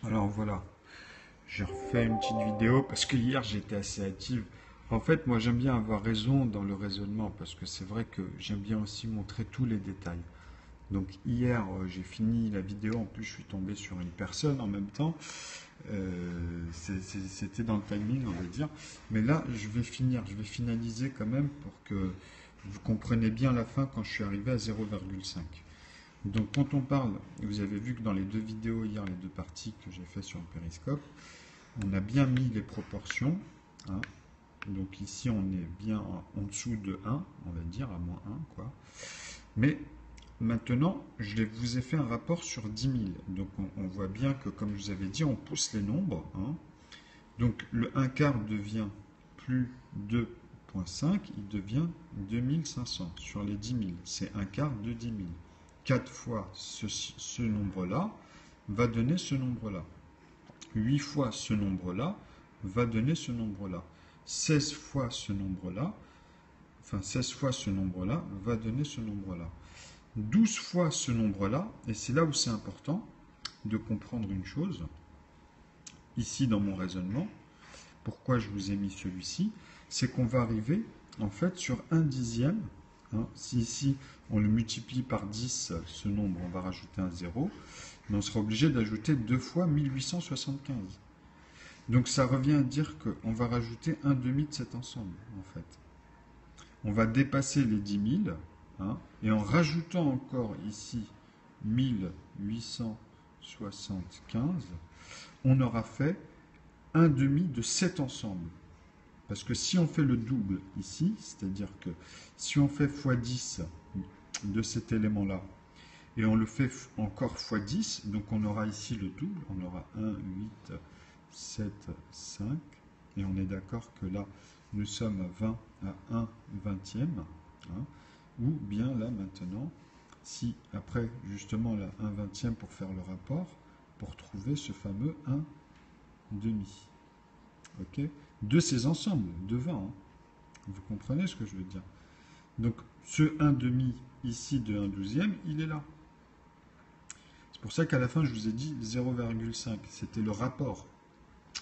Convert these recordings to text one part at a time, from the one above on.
Alors voilà, j'ai refait une petite vidéo parce que hier j'étais assez hâtive. En fait, moi j'aime bien avoir raison dans le raisonnement parce que c'est vrai que j'aime bien aussi montrer tous les détails. Donc hier j'ai fini la vidéo, en plus je suis tombé sur une personne en même temps. C'était dans le timing on va dire. Mais là je vais finaliser quand même pour que vous compreniez bien la fin quand je suis arrivé à 0,5. Donc quand on parle, vous avez vu que dans les deux vidéos hier, les deux parties que j'ai fait sur le périscope, on a bien mis les proportions. Hein. Donc ici on est bien en dessous de 1, on va dire, à moins 1, quoi. Mais maintenant, vous ai fait un rapport sur 10 000. Donc on voit bien que, comme je vous avais dit, on pousse les nombres. Hein. Donc le 1 quart devient plus 2,5, il devient 2500 sur les 10 000. C'est 1 quart de 10 000. 4 fois ce nombre-là va donner ce nombre-là. 8 fois ce nombre-là va donner ce nombre-là. 16 fois ce nombre-là, enfin 16 fois ce nombre-là va donner ce nombre-là. 12 fois ce nombre-là, et c'est là où c'est important de comprendre une chose, ici dans mon raisonnement, pourquoi je vous ai mis celui-ci, c'est qu'on va arriver en fait sur 1 dixième. Hein, si ici on le multiplie par 10, ce nombre, on va rajouter un 0, mais on sera obligé d'ajouter 2 fois 1875. Donc ça revient à dire qu'on va rajouter un demi de cet ensemble, en fait. On va dépasser les 10 000, hein, et en rajoutant encore ici 1875, on aura fait un demi de cet ensemble. Parce que si on fait le double ici, c'est-à-dire que si on fait x10 de cet élément-là, et on le fait encore x10, donc on aura ici le double, on aura 1, 8, 7, 5, et on est d'accord que là, nous sommes à 20 à 1 vingtième, hein, ou bien là maintenant, si après justement là 1 vingtième pour faire le rapport, pour trouver ce fameux 1 demi. Ok, de ces ensembles, de 20. Hein. Vous comprenez ce que je veux dire? Donc, ce 1 demi ici de 1 douzième, il est là. C'est pour ça qu'à la fin, je vous ai dit 0,5. C'était le rapport.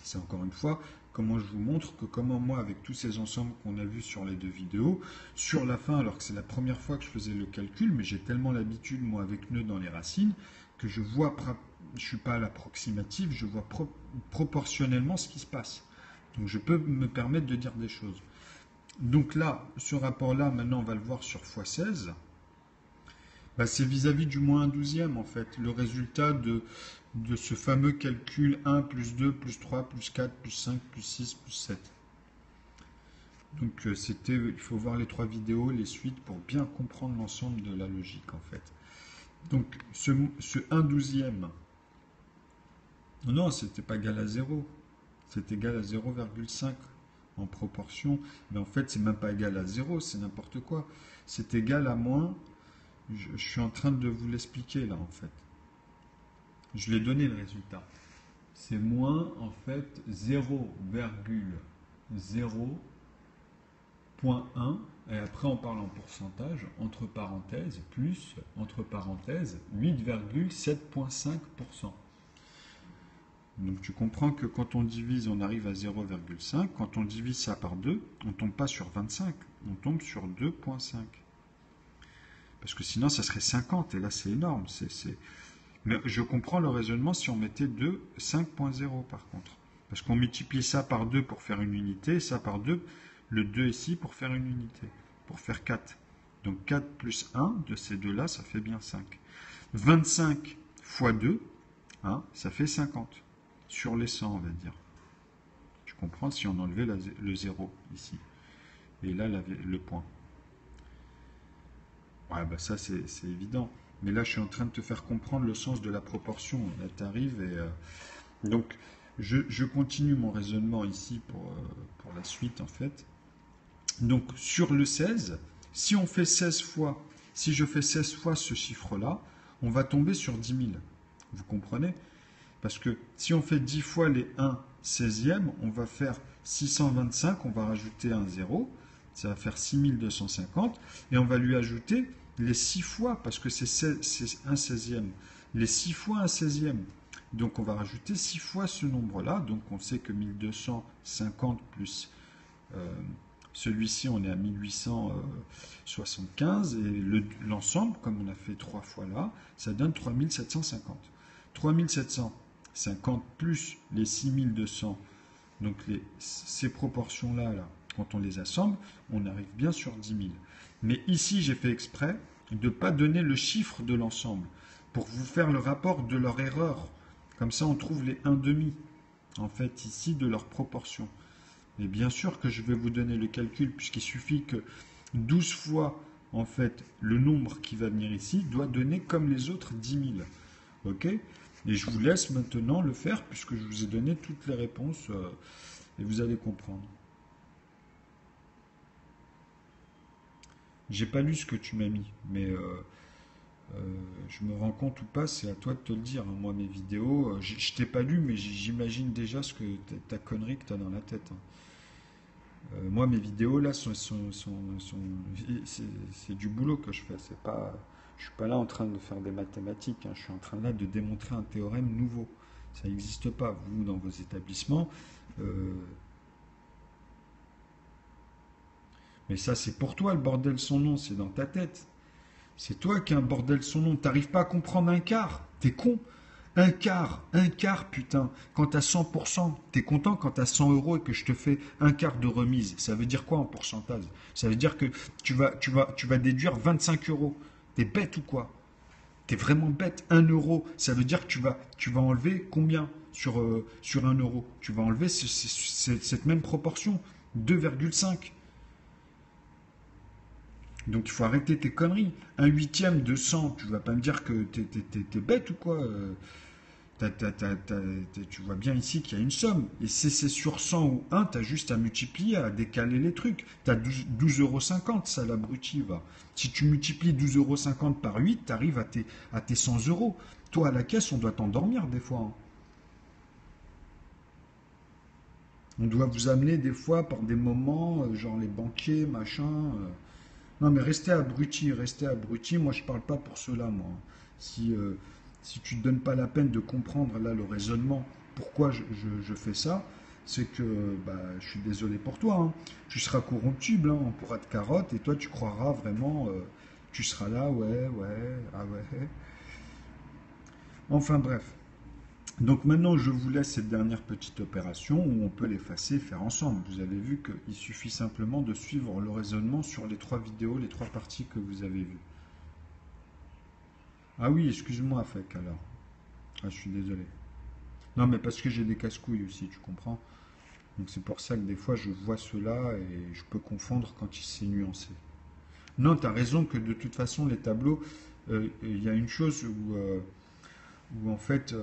C'est encore une fois comment je vous montre que comment moi, avec tous ces ensembles qu'on a vus sur les deux vidéos, sur la fin, alors que c'est la première fois que je faisais le calcul, mais j'ai tellement l'habitude, moi, avec nœud dans les racines, que je vois, je ne suis pas à l'approximative, je vois proportionnellement ce qui se passe. Donc je peux me permettre de dire des choses. Donc là, ce rapport-là, maintenant on va le voir sur x16. Bah, c'est vis-à-vis du moins 1 douzième en fait. Le résultat de ce fameux calcul 1 plus 2 plus 3 plus 4 plus 5 plus 6 plus 7. Donc il faut voir les 3 vidéos, les suites pour bien comprendre l'ensemble de la logique en fait. Donc ce 1 douzième, non, c'était pas égal à 0. C'est égal à 0,5 en proportion, mais en fait c'est même pas égal à 0, c'est n'importe quoi. C'est égal à moins, je suis en train de vous l'expliquer là en fait. Je l'ai donné le résultat. C'est moins en fait 0,0.1, et après on parle en pourcentage, entre parenthèses, plus, entre parenthèses, 8,7,5%. Donc tu comprends que quand on divise, on arrive à 0,5. Quand on divise ça par 2, on ne tombe pas sur 25, on tombe sur 2,5. Parce que sinon, ça serait 50, et là, c'est énorme. Mais je comprends le raisonnement si on mettait 2, 5,0 par contre. Parce qu'on multiplie ça par 2 pour faire une unité, et ça par 2, le 2 ici pour faire une unité, pour faire 4. Donc 4 plus 1, de ces deux-là, ça fait bien 5. 25 fois 2, hein, ça fait 50. Sur les 100, on va dire. Tu comprends si on enlevait le 0 ici. Et là, le point. Ouais, bah ça, c'est évident. Mais là, je suis en train de te faire comprendre le sens de la proportion. Là, tu arrives et... donc, je continue mon raisonnement ici pour la suite, en fait. Donc, sur le 16, si on fait 16 fois, si je fais 16 fois ce chiffre-là, on va tomber sur 10 000. Vous comprenez ? Parce que si on fait 10 fois les 1 16e, on va faire 625, on va rajouter un 0, ça va faire 6250, et on va lui ajouter les 6 fois, parce que c'est 1 16e, les 6 fois 1 16e. Donc on va rajouter 6 fois ce nombre-là. Donc on sait que 1250 plus celui-ci, on est à 1875. Et l'ensemble, comme on a fait 3 fois là, ça donne 3750. 3750 plus les 6200, donc ces proportions-là, quand on les assemble, on arrive bien sur 10 000. Mais ici, j'ai fait exprès de ne pas donner le chiffre de l'ensemble pour vous faire le rapport de leur erreur. Comme ça, on trouve les 1/2, en fait, ici, de leur proportion. Mais bien sûr que je vais vous donner le calcul, puisqu'il suffit que 12 fois, en fait, le nombre qui va venir ici doit donner, comme les autres, 10 000. OK? Et je vous laisse maintenant le faire, puisque je vous ai donné toutes les réponses, et vous allez comprendre. J'ai pas lu ce que tu m'as mis, mais je me rends compte ou pas, c'est à toi de te le dire, hein. Moi, mes vidéos, je t'ai pas lu, mais j'imagine déjà ce que ta connerie que tu as dans la tête, hein. Moi, mes vidéos, là, c'est du boulot que je fais. C'est pas, je suis pas là en train de faire des mathématiques, hein. Je suis en train là de démontrer un théorème nouveau. Ça n'existe pas, vous, dans vos établissements. Euh, mais ça, c'est pour toi, le bordel son nom, c'est dans ta tête. C'est toi qui as un bordel son nom. T'arrives pas à comprendre un quart. T'es con. Un quart, putain. Quand t'as 100%, t'es content quand t'as 100 euros et que je te fais un quart de remise. Ça veut dire quoi en pourcentage? Ça veut dire que tu vas déduire 25 euros. T'es bête ou quoi? T'es vraiment bête. 1 euro, ça veut dire que tu vas enlever combien sur 1 euro? Tu vas enlever cette même proportion. 2,5. Donc il faut arrêter tes conneries. Un huitième de 100, tu vas pas me dire que t'es bête ou quoi? Tu vois bien ici qu'il y a une somme. Et si c'est sur 100 ou 1, tu as juste à multiplier, à décaler les trucs. Tu as 12,50 €, ça l'abruti va. Si tu multiplies 12,50 € par 8, tu arrives à tes 100 euros. Toi, à la caisse, on doit t'endormir des fois, hein. On doit vous amener des fois par des moments, genre les banquiers, machin. Non, mais restez abrutis, restez abrutis. Moi, je parle pas pour cela, moi. Si, si tu ne te donnes pas la peine de comprendre là le raisonnement, pourquoi je fais ça, c'est que bah, je suis désolé pour toi, hein. Tu seras corruptible, hein, on pourra te carotte, et toi, tu croiras vraiment, tu seras là, ouais, ouais, ah ouais. Enfin bref. Donc maintenant, je vous laisse cette dernière petite opération où on peut l'effacer et faire ensemble. Vous avez vu qu'il suffit simplement de suivre le raisonnement sur les 3 vidéos, les 3 parties que vous avez vues. Ah oui, excuse-moi, Fek, alors. Ah, je suis désolé. Non, mais parce que j'ai des casse-couilles aussi, tu comprends? Donc c'est pour ça que des fois, je vois cela et je peux confondre quand il s'est nuancé. Non, tu as raison que de toute façon, les tableaux, il y a une chose où en fait,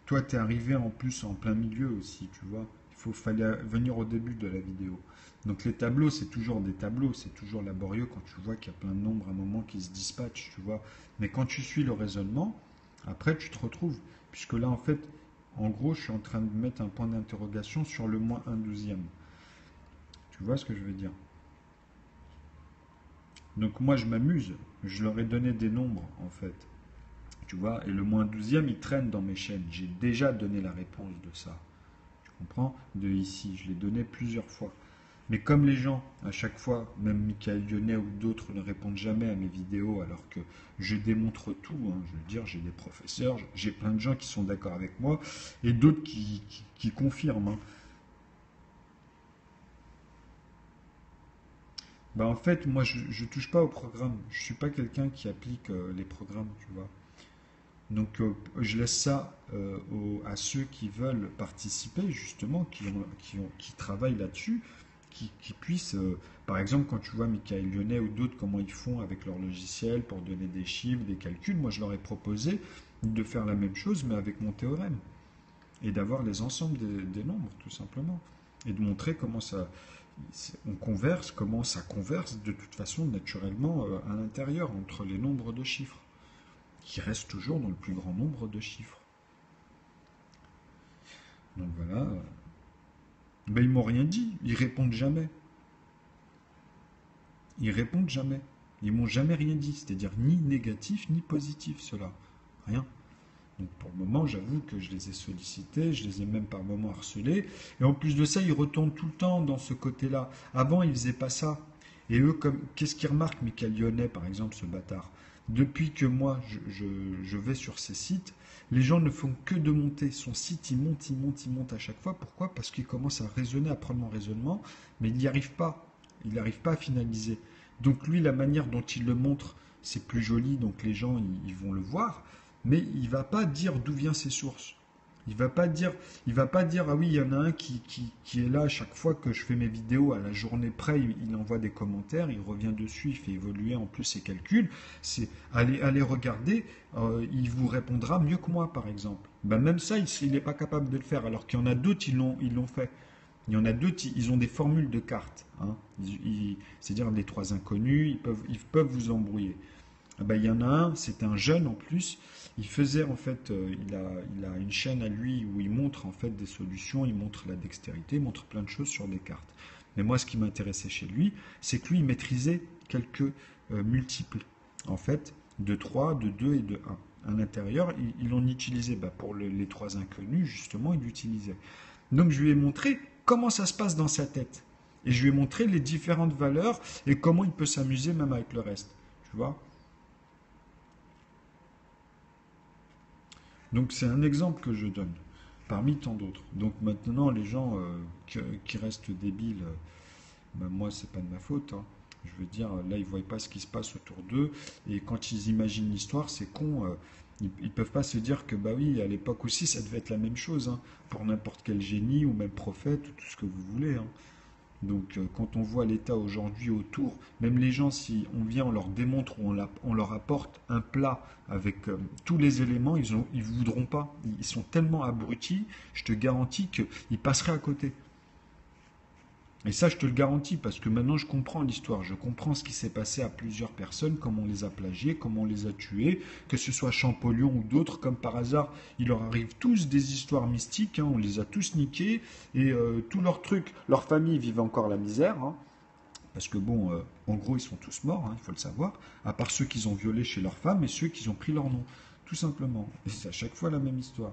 toi, tu es arrivé en plus en plein milieu aussi, tu vois. Fallait venir au début de la vidéo. Donc les tableaux, c'est toujours des tableaux, c'est toujours laborieux quand tu vois qu'il y a plein de nombres à un moment qui se dispatchent, tu vois. Mais quand tu suis le raisonnement, après, tu te retrouves. Puisque là, en fait, en gros, je suis en train de mettre un point d'interrogation sur le moins 1/12. Tu vois ce que je veux dire? Donc moi, je m'amuse. Je leur ai donné des nombres, en fait. Tu vois, et le moins 12e, il traîne dans mes chaînes. J'ai déjà donné la réponse de ça. Tu comprends? De ici, je l'ai donné plusieurs fois. Mais comme les gens, à chaque fois, même Michael Lyonnais ou d'autres ne répondent jamais à mes vidéos alors que je démontre tout, hein, je veux dire, j'ai des professeurs, j'ai plein de gens qui sont d'accord avec moi et d'autres qui confirment, hein. Bah en fait, moi, je touche pas au programme. Je suis pas quelqu'un qui applique les programmes, tu vois. Donc, je laisse ça à ceux qui veulent participer, justement, qui travaillent là-dessus, qui puissent, par exemple, quand tu vois Michael Lyonnais ou d'autres, comment ils font avec leur logiciel pour donner des chiffres, des calculs, moi, je leur ai proposé de faire la même chose, mais avec mon théorème, et d'avoir les ensembles des nombres, tout simplement, et de montrer comment on converse, comment ça converse de toute façon, naturellement, à l'intérieur, entre les nombres de chiffres qui reste toujours dans le plus grand nombre de chiffres. Donc voilà. Ben, ils m'ont rien dit. Ils répondent jamais. Ils répondent jamais. Ils m'ont jamais rien dit. C'est-à-dire ni négatif ni positif, cela. Rien. Donc pour le moment, j'avoue que je les ai sollicités, je les ai même par moments harcelés. Et en plus de ça, ils retournent tout le temps dans ce côté-là. Avant, ils faisaient pas ça. Et eux, qu'est-ce qu'ils remarquent, Michael Lyonnais, par exemple, ce bâtard? Depuis que moi, je vais sur ces sites, les gens ne font que de monter. Son site, il monte, il monte, il monte à chaque fois. Pourquoi? Parce qu'il commence à raisonner, à prendre mon raisonnement, mais il n'y arrive pas. Il n'arrive pas à finaliser. Donc lui, la manière dont il le montre, c'est plus joli, donc les gens, ils vont le voir, mais il ne va pas dire d'où viennent ses sources. Il va pas dire, ah oui, il y en a un qui est là à chaque fois que je fais mes vidéos à la journée près, il envoie des commentaires, il revient dessus, il fait évoluer en plus ses calculs. C'est allez regarder, il vous répondra mieux que moi, par exemple. Ben, même ça, il n'est pas capable de le faire, alors qu'il y en a d'autres, ils l'ont fait. Il y en a d'autres, ils ont des formules de cartes, hein. C'est-à-dire les trois inconnus, ils peuvent vous embrouiller. Ah ben, il y en a un, c'est un jeune en plus. Il faisait en fait, il a une chaîne à lui où il montre en fait des solutions, il montre la dextérité, il montre plein de choses sur des cartes. Mais moi, ce qui m'intéressait chez lui, c'est que lui, il maîtrisait quelques multiples, en fait, de 3, de 2 et de 1. À l'intérieur, il en utilisait, bah, pour les trois inconnus, justement, il l'utilisait. Donc, je lui ai montré comment ça se passe dans sa tête. Et je lui ai montré les différentes valeurs et comment il peut s'amuser même avec le reste. Tu vois? Donc c'est un exemple que je donne, parmi tant d'autres. Donc maintenant, les gens qui restent débiles, ben moi, c'est pas de ma faute, hein. Je veux dire, là, ils ne voient pas ce qui se passe autour d'eux. Et quand ils imaginent l'histoire, c'est con. Ils ne peuvent pas se dire que, bah oui, à l'époque aussi, ça devait être la même chose, hein, pour n'importe quel génie ou même prophète ou tout ce que vous voulez, hein. Donc, quand on voit l'état aujourd'hui autour, même les gens, si on vient, on leur démontre ou on leur apporte un plat avec tous les éléments, ils voudront pas. Ils sont tellement abrutis, je te garantis qu'ils passeraient à côté. Et ça, je te le garantis, parce que maintenant, je comprends l'histoire. Je comprends ce qui s'est passé à plusieurs personnes, comment on les a plagiés, comment on les a tués, que ce soit Champollion ou d'autres, comme par hasard, il leur arrive tous des histoires mystiques, hein, on les a tous niqués, et tous leurs trucs, leur famille vivent encore la misère, hein, parce que bon, en gros, ils sont tous morts, hein, il faut le savoir, à part ceux qu'ils ont violés chez leurs femmes et ceux qui ont pris leur nom, tout simplement. Et c'est à chaque fois la même histoire.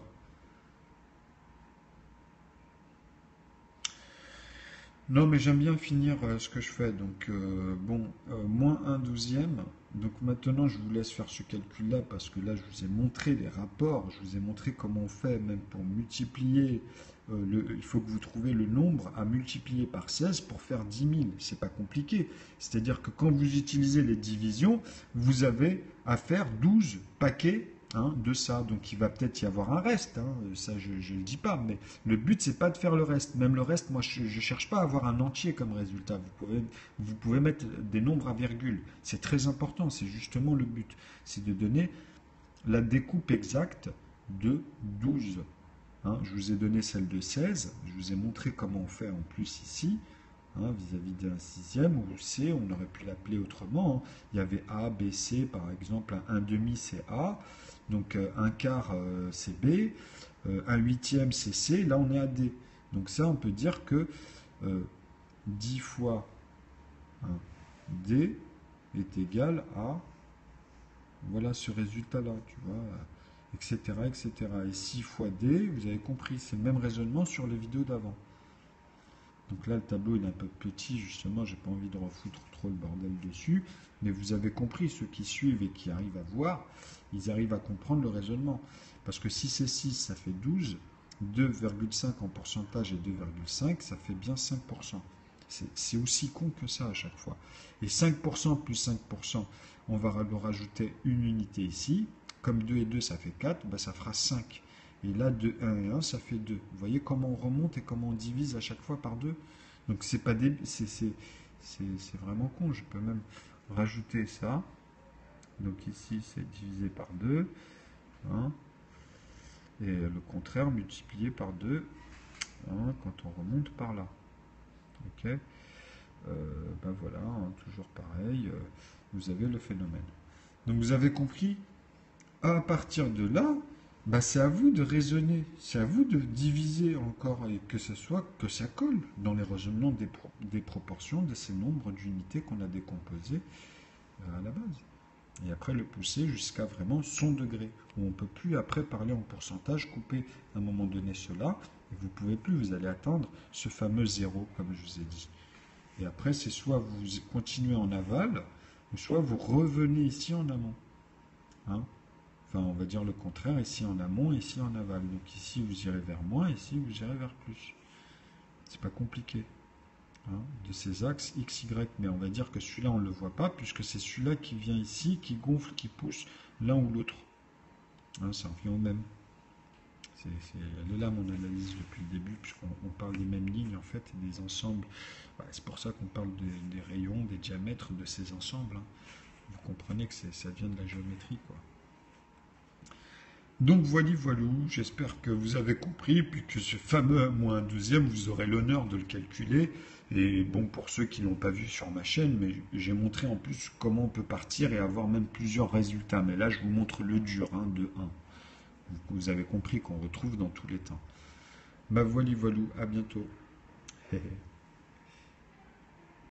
Non, mais j'aime bien finir ce que je fais. Donc, bon, moins un douzième. Donc maintenant, je vous laisse faire ce calcul-là parce que là, je vous ai montré les rapports. Je vous ai montré comment on fait, même pour multiplier. Il faut que vous trouviez le nombre à multiplier par 16 pour faire 10 000. C'est pas compliqué. C'est-à-dire que quand vous utilisez les divisions, vous avez à faire 12 paquets, hein, de ça. Donc il va peut-être y avoir un reste, hein, ça je ne le dis pas, mais le but c'est pas de faire le reste. Même le reste, moi je ne cherche pas à avoir un entier comme résultat. Vous pouvez mettre des nombres à virgule. C'est très important, c'est justement le but. C'est de donner la découpe exacte de 12. Hein. Je vous ai donné celle de 16, je vous ai montré comment on fait en plus ici, hein, vis-à-vis d'un sixième, ou C, on aurait pu l'appeler autrement, hein. Il y avait A, B, C, par exemple, un demi c'est A, donc un quart c'est B, un huitième c'est C, là on est à D. Donc ça on peut dire que 10 fois un D est égal à, voilà ce résultat-là, tu vois, etc., etc. Et 6 fois D, vous avez compris, c'est le même raisonnement sur les vidéos d'avant. Donc là, le tableau il est un peu petit, justement, j'ai pas envie de refoutre trop le bordel dessus, mais vous avez compris, ceux qui suivent et qui arrivent à voir, ils arrivent à comprendre le raisonnement. Parce que si c'est 6, ça fait 12, 2,5 en pourcentage et 2,5, ça fait bien 5%. C'est aussi con que ça à chaque fois. Et 5% plus 5%, on va leur rajouter une unité ici. Comme 2 et 2, ça fait 4, ben ça fera 5. Et là, 2, 1 et 1, ça fait 2. Vous voyez comment on remonte et comment on divise à chaque fois par 2. Donc c'est pas c'est vraiment con. Je peux même rajouter ça. Donc ici, c'est divisé par 2. Hein, et le contraire, multiplié par 2, hein, quand on remonte par là. Ok, ben voilà, hein, toujours pareil. Vous avez le phénomène. Donc vous avez compris. À partir de là, bah c'est à vous de raisonner, c'est à vous de diviser encore et que que ça colle dans les raisonnements des proportions de ces nombres d'unités qu'on a décomposés à la base. Et après le pousser jusqu'à vraiment son degré, où on ne peut plus après parler en pourcentage, couper à un moment donné cela, et vous ne pouvez plus, vous allez atteindre ce fameux zéro, comme je vous ai dit. Et après, c'est soit vous continuez en aval, ou soit vous revenez ici en amont. Hein. Enfin, on va dire le contraire, ici en amont, ici en aval. Donc ici, vous irez vers moins, ici, vous irez vers plus. C'est pas compliqué. Hein, de ces axes X, Y, mais on va dire que celui-là, on ne le voit pas, puisque c'est celui-là qui vient ici, qui gonfle, qui pousse l'un ou l'autre. Hein, ça revient au même. Elle est là mon analyse depuis le début, puisqu'on parle des mêmes lignes en fait, et des ensembles. Voilà, c'est pour ça qu'on parle des rayons, des diamètres de ces ensembles. Hein. Vous comprenez que ça vient de la géométrie, quoi. Donc voilou, j'espère que vous avez compris, puis que ce fameux -1/12, vous aurez l'honneur de le calculer. Et bon, pour ceux qui ne l'ont pas vu sur ma chaîne, mais j'ai montré en plus comment on peut partir et avoir même plusieurs résultats. Mais là, je vous montre le dur, hein, de 1. Vous avez compris qu'on retrouve dans tous les temps. Bah voilou, à bientôt.